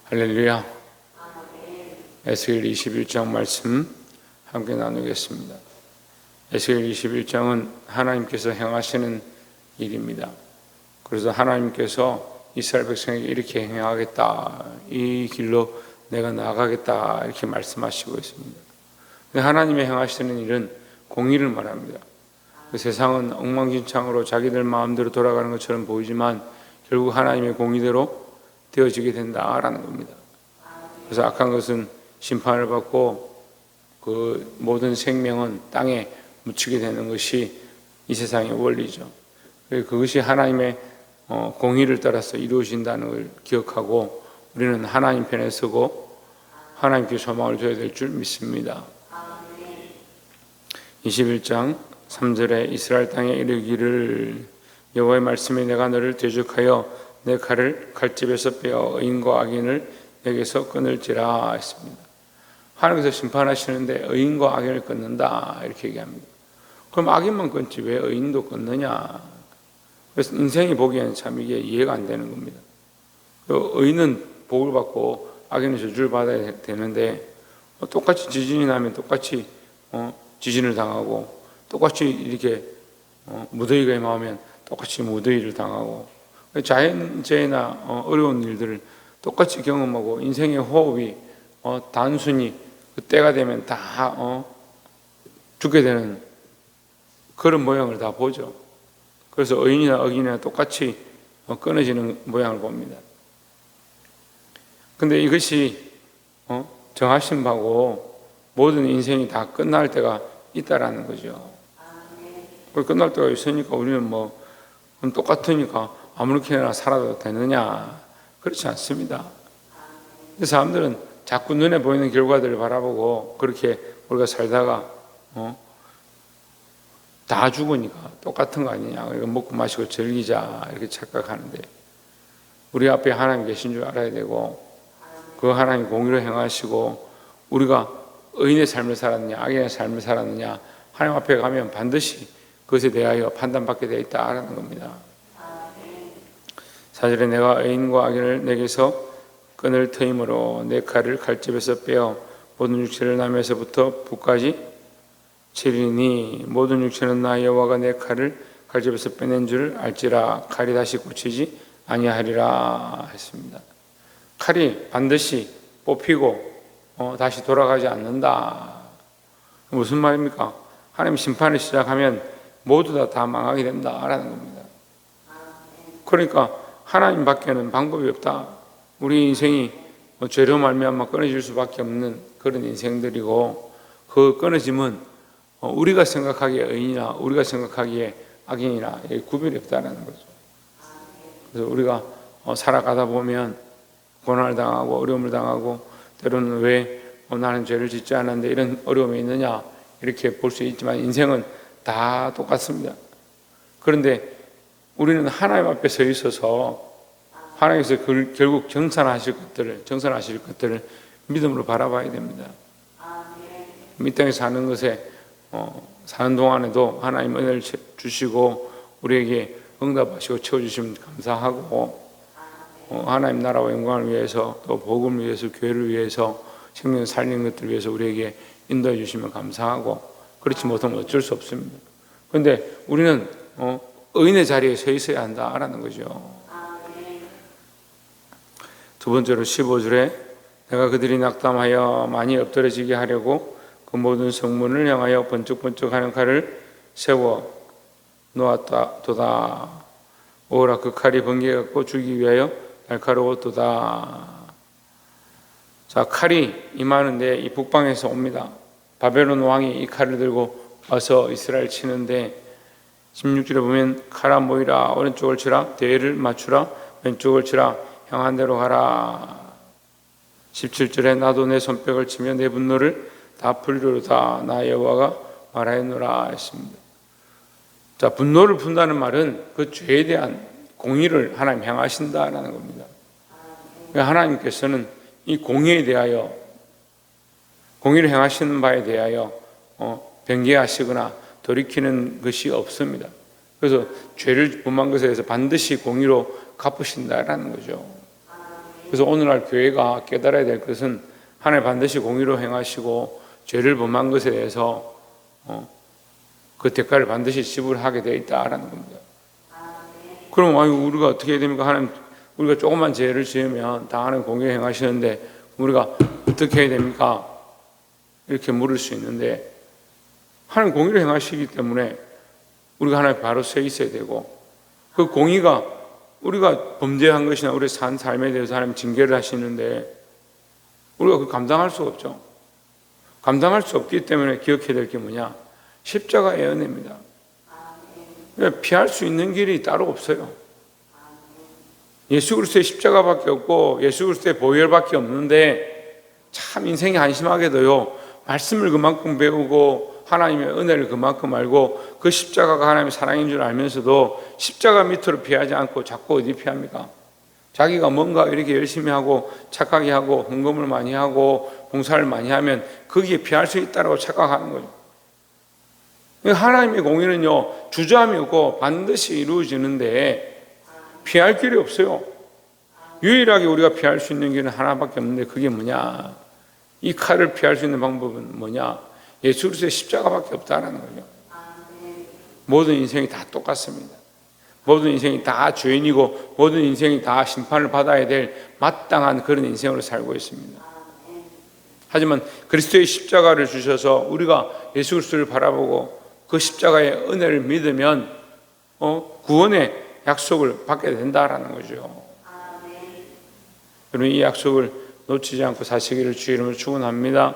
할렐루야. 에스겔 21장 말씀 함께 나누겠습니다. 에스겔 21장은 하나님께서 행하시는 일입니다. 그래서 하나님께서 이스라엘 백성에게 이렇게 행하겠다, 이 길로 내가 나아가겠다, 이렇게 말씀하시고 있습니다. 하나님의 행하시는 일은 공의를 말합니다. 세상은 엉망진창으로 자기들 마음대로 돌아가는 것처럼 보이지만 결국 하나님의 공의대로 되어지게 된다라는 겁니다. 그래서 악한 것은 심판을 받고 그 모든 생명은 땅에 묻히게 되는 것이 이 세상의 원리죠. 그것이 하나님의 공의를 따라서 이루어진다는 걸 기억하고 우리는 하나님 편에 서고 하나님께 소망을 둬야 될 줄 믿습니다. 21장 3절에 이스라엘 땅에 이르기를 여호와의 말씀에 내가 너를 대적하여 내 칼을 칼집에서 빼어 의인과 악인을 내게서 끊을지라 했습니다. 하나님께서 심판하시는데 의인과 악인을 끊는다 이렇게 얘기합니다. 그럼 악인만 끊지 왜 의인도 끊느냐? 그래서 인생이 보기에는 참 이게 이해가 안 되는 겁니다. 의인은 복을 받고 악인은 저주를 받아야 되는데 똑같이 지진이 나면 똑같이 지진을 당하고 똑같이 이렇게 무더위가 임하면 똑같이 무더위를 당하고 자연재해나 어려운 일들을 똑같이 경험하고 인생의 호흡이 단순히 그때가 되면 다 죽게 되는 그런 모양을 다 보죠. 그래서 의인이나 악인이나 똑같이 끊어지는 모양을 봅니다. 근데 이것이 정하신 바고 모든 인생이 다 끝날 때가 있다라는 거죠. 끝날 때가 있으니까 우리는 똑같으니까 아무렇게나 살아도 되느냐? 그렇지 않습니다. 사람들은 자꾸 눈에 보이는 결과들을 바라보고 그렇게 우리가 살다가 다 죽으니까 똑같은 거 아니냐? 이거 먹고 마시고 즐기자 이렇게 착각하는데 우리 앞에 하나님 계신 줄 알아야 되고 그 하나님 공의로 행하시고 우리가 의인의 삶을 살았느냐 악인의 삶을 살았느냐 하나님 앞에 가면 반드시 그것에 대하여 판단받게 되어 있다라는 겁니다. 4절에 내가 의인과 악인을 내게서 끊을 터이므로 내 칼을 칼집에서 빼어 모든 육체를 남에서부터 북까지 치리니 모든 육체는 나 여호와가 내 칼을 칼집에서 빼낸 줄 알지라 칼이 다시 고치지 아니하리라 했습니다. 칼이 반드시 뽑히고 다시 돌아가지 않는다. 무슨 말입니까? 하나님 심판을 시작하면 모두 다 망하게 된다라는 겁니다. 그러니까 하나님 밖에는 방법이 없다. 우리 인생이 죄로 말미암아 끊어질 수밖에 없는 그런 인생들이고 그 끊어짐은 우리가 생각하기에 의인이나 우리가 생각하기에 악인이나 구별이 없다는 거죠. 그래서 우리가 살아가다 보면 고난을 당하고 어려움을 당하고 때로는 왜 나는 죄를 짓지 않았는데 이런 어려움이 있느냐 이렇게 볼 수 있지만 인생은 다 똑같습니다. 그런데 우리는 하나님 앞에 서 있어서 하나님께서 결국 정산하실 것들을 믿음으로 바라봐야 됩니다. 이 땅에 사는 것에 사는 동안에도 하나님 은혜를 주시고 우리에게 응답하시고 채워주시면 감사하고 하나님 나라와 영광을 위해서 또 복음을 위해서 교회를 위해서 생명을 살리는 것들을 위해서 우리에게 인도해 주시면 감사하고 그렇지 못하면 어쩔 수 없습니다. 그런데 우리는 의인의 자리에 서 있어야 한다라는 거죠. 두 번째로 15절에 내가 그들이 낙담하여 많이 엎드러지게 하려고 그 모든 성문을 향하여 번쩍번쩍하는 칼을 세워 놓았도다. 오라 그 칼이 번개갖고 죽이기 위하여 날카로웠도다. 자, 칼이 임하는데 이 북방에서 옵니다. 바벨론 왕이 이 칼을 들고 와서 이스라엘 치는데 16절에 보면 칼아 모이라 오른쪽을 치라 대를 맞추라 왼쪽을 치라 향한 대로 가라. 17절에 나도 내 손뼉을 치며 내 분노를 다 풀리로다 나 여호와가 말하였노라 했습니다. 자, 분노를 푼다는 말은 그 죄에 대한 공의를 하나님 행하신다라는 겁니다. 하나님께서는 이 공의에 대하여 공의를 행하시는 바에 대하여 변개하시거나 돌이키는 것이 없습니다. 그래서 죄를 범한 것에 대해서 반드시 공의로 갚으신다라는 거죠. 그래서 오늘날 교회가 깨달아야 될 것은 하나님 반드시 공의로 행하시고 죄를 범한 것에 대해서 그 대가를 반드시 지불하게 되어 있다라는 겁니다. 그럼 우리가 어떻게 해야 됩니까? 하나님, 우리가 조금만 죄를 지으면 다 하나님 공의로 행하시는데 우리가 어떻게 해야 됩니까? 이렇게 물을 수 있는데 하나님 공의로 행하시기 때문에 우리가 하나님 바로 서 있어야 되고, 그 공의가 우리가 범죄한 것이나 우리의 산 삶에 대해서 하나님 징계를 하시는데 우리가 그 감당할 수 없죠. 감당할 수 없기 때문에 기억해야 될 게 뭐냐? 십자가의 은혜입니다. 피할 수 있는 길이 따로 없어요. 예수 그리스도의 십자가밖에 없고 예수 그리스도의 보혈밖에 없는데, 참 인생이 한심하게도요, 말씀을 그만큼 배우고 하나님의 은혜를 그만큼 알고 그 십자가가 하나님의 사랑인 줄 알면서도 십자가 밑으로 피하지 않고 자꾸 어디 피합니까? 자기가 뭔가 이렇게 열심히 하고 착하게 하고 헌금을 많이 하고 봉사를 많이 하면 거기에 피할 수 있다고 착각하는 거죠. 하나님의 공의는요, 주저함이 없고 반드시 이루어지는데 피할 길이 없어요. 유일하게 우리가 피할 수 있는 길은 하나밖에 없는데 그게 뭐냐? 이 칼을 피할 수 있는 방법은 뭐냐? 예수 그리스도의 십자가밖에 없다라는 거죠. 모든 인생이 다 똑같습니다. 모든 인생이 다 죄인이고 모든 인생이 다 심판을 받아야 될 마땅한 그런 인생으로 살고 있습니다. 하지만 그리스도의 십자가를 주셔서 우리가 예수 그리스도를 바라보고 그 십자가의 은혜를 믿으면 구원의 약속을 받게 된다라는 거죠. 여러분, 이 약속을 놓치지 않고 사시기를 주의 이름으로 축원합니다.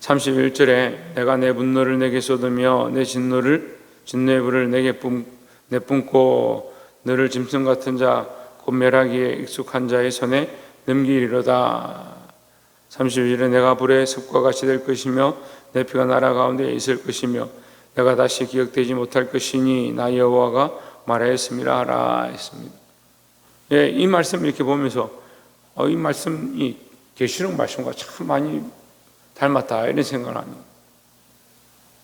31절에 내가 내 분노를 내게 쏟으며 내 진노의 불을 내게 내뿜고 너를 짐승 같은 자 곧 멸하기에 익숙한 자의 손에 넘기리로다. 32절에 내가 불의 습과 같이 될 것이며 내 피가 나라 가운데 있을 것이며 내가 다시 기억되지 못할 것이니 나 여호와가 말하였음이라 하라 했습니다. 예, 이 말씀을 이렇게 보면서 이 말씀이 계시록 말씀과 참 많이 닮았다 이런 생각을 합니다.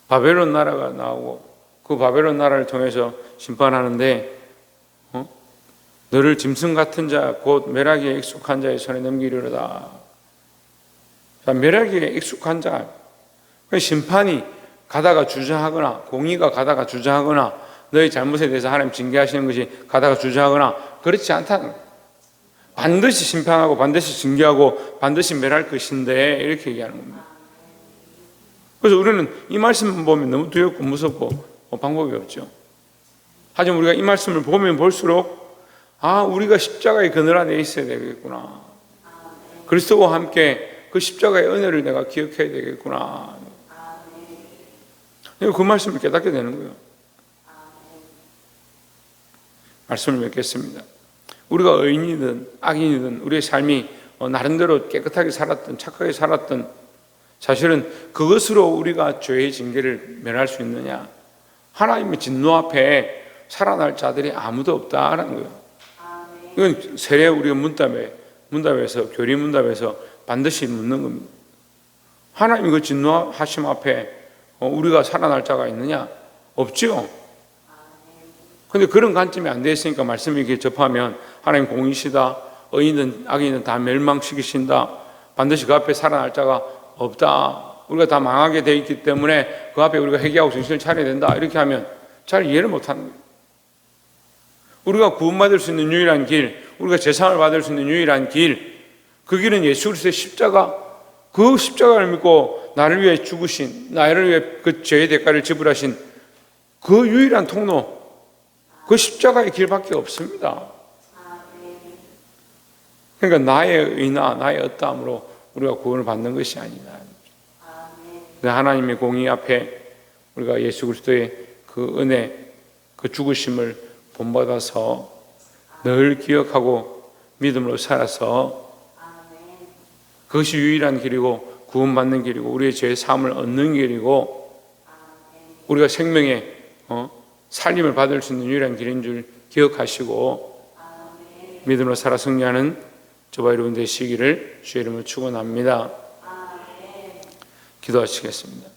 바벨론 나라가 나오고 그 바벨론 나라를 통해서 심판하는데 너를 짐승 같은 자 곧 멸하기에 익숙한 자의 손에 넘기리로다. 멸하기에 익숙한 자, 심판이 가다가 주저하거나 공의가 가다가 주저하거나 너의 잘못에 대해서 하나님 징계하시는 것이 가다가 주저하거나 그렇지 않다는 거예요. 반드시 심판하고 반드시 징계하고 반드시 멸할 것인데 이렇게 얘기하는 겁니다. 그래서 우리는 이 말씀 보면 너무 두렵고 무섭고 방법이 없죠. 하지만 우리가 이 말씀을 보면 볼수록 우리가 십자가의 그늘 안에 있어야 되겠구나. 그리스도와 함께 그 십자가의 은혜를 내가 기억해야 되겠구나. 그 말씀을 깨닫게 되는 거예요. 말씀을 맺겠습니다. 우리가 의인이든 악인이든 우리의 삶이 나름대로 깨끗하게 살았든 착하게 살았든 사실은 그것으로 우리가 죄의 징계를 면할 수 있느냐? 하나님의 진노 앞에 살아날 자들이 아무도 없다라는 거예요. 이건 세례 우리가 문답에서 교리 문답에서 반드시 묻는 겁니다. 하나님 그 진노하심 앞에 우리가 살아날 자가 있느냐? 없죠. 근데 그런 관점이 안 되어 있으니까 말씀을 이렇게 접하면 하나님 공의시다, 의인은 악인은 다 멸망시키신다, 반드시 그 앞에 살아날 자가 없다, 우리가 다 망하게 되어 있기 때문에 그 앞에 우리가 회개하고 정신을 차려야 된다, 이렇게 하면 잘 이해를 못하는 거예요. 우리가 구원받을 수 있는 유일한 길, 우리가 재상을 받을 수 있는 유일한 길, 그 길은 예수 그리스도의 십자가, 그 십자가를 믿고 나를 위해 죽으신, 나를 위해 그 죄의 대가를 지불하신 그 유일한 통로, 그 십자가의 길밖에 없습니다. 그러니까 나의 의나 나의 어떠함으로 우리가 구원을 받는 것이 아니다. 하나님의 공의 앞에 우리가 예수 그리스도의 그 은혜, 그 죽으심을 본받아서 늘 기억하고 믿음으로 살아서 그것이 유일한 길이고 구원받는 길이고 우리의 죄 사함을 얻는 길이고 우리가 생명의 살림을 받을 수 있는 유일한 길인 줄 기억하시고 믿음으로 살아 승리하는 저와 여러분 되시기를 주의 이름으로 축원합니다. 기도하시겠습니다.